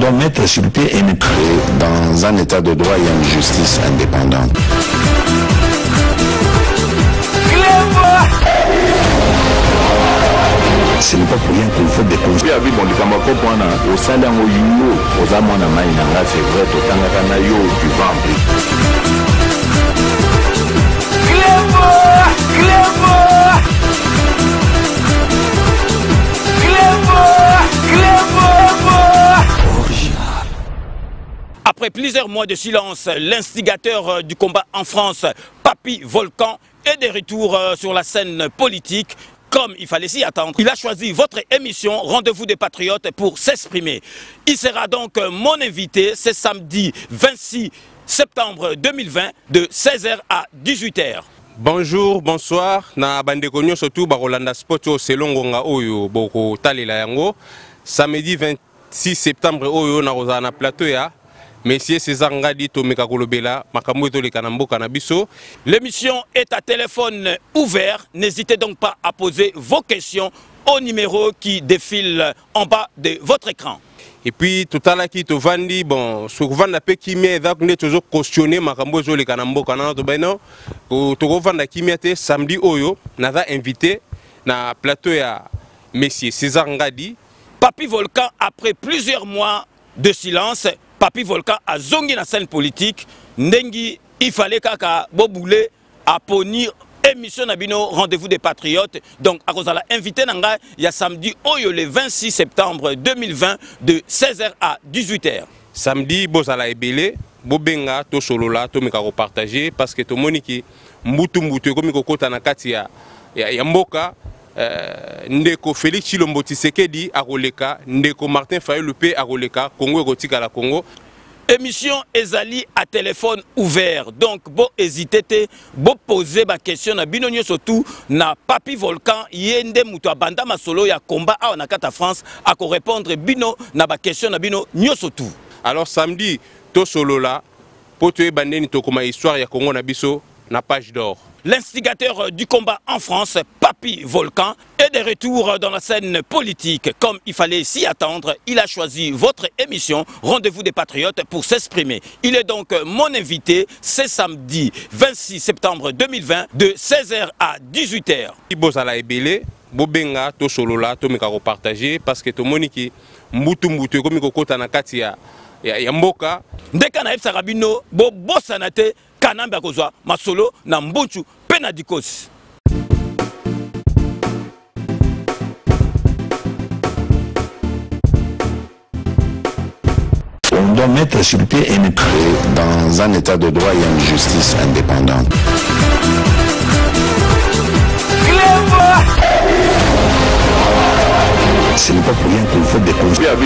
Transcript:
doit mettre sur pied et dans un état de droit, il y a une justice indépendante. Ce n'est pas pour rien qu'il faut des conseils. Après plusieurs mois de silence, l'instigateur du combat en France, Papy Volcan, est de retour sur la scène politique. Comme il fallait s'y attendre, il a choisi votre émission Rendez-vous des Patriotes pour s'exprimer. Il sera donc mon invité ce samedi 26 septembre 2020 de 16h à 18h. Bonjour, bonsoir. Na bande konyo surtout Barolanda Sport selongonga oyo boko talela yango. Samedi 26 septembre oyo na rozana plateau ya Monsieur César Ngadi Tomeka Kolobela, Makambo Toleka Namboka Nabiso. L'émission est à téléphone ouvert. N'hésitez donc pas à poser vos questions au numéro qui défile en bas de votre écran. Et puis tout à l'heure qui te vandi bon sur vanda pe kimia donc ne toujours cautionner Makambo Toleka Namboka na to beno to vanda kimia te samedi oyo na va invité na plateau ya Monsieur César Ngadi. Papy Volcan, après plusieurs mois de silence, Papy Volcan a zongi na scène politique. Ndengi, il fallait kaka boboulé à ponir émission Nabino Rendez-vous des Patriotes. Donc, à cause de l'invité Nanga, il y a samedi oyo le 26 septembre 2020 de 16h à 18h. Samedi, bozala ebele, bobenga to solola to meka ko partager parce que to moniki mbutu comme ko kota na kati ya mboka. Ndeko Félix Chilombo Tshisekedi Aroleka, Ndeko Martin Fayulu P Aroleka, Congo Erotika la Congo. Émission Ezali à téléphone ouvert. Donc, bon hésitez, bon poser ma question na binonyo surtout na Papy Volcan yende muto banda masolo ya combat à Nakata France à ko répondre bino na ba question na bino nyoso tout. Alors samedi to solo là pour tuer bandeni to koma histoire ya Congo na biso na page d'or. L'instigateur du combat en France, Papy Volcan, est de retour dans la scène politique. Comme il fallait s'y attendre, il a choisi votre émission Rendez-vous des Patriotes pour s'exprimer. Il est donc mon invité ce samedi 26 septembre 2020 de 16h à 18h. Bozala ebele, bobenga to solola to meka ko partager parce que to moniki mbutu comme ko kota na kati ya mboka. Ndeka na ebsa rabino bo bosanate Kanamba kozwa masolo na mbuchu penadikos. On doit mettre sur pied et dans un état de droit, il y a une justice indépendante. Ce n'est pas pour rien qu'il faut des conseils. C'est vrai,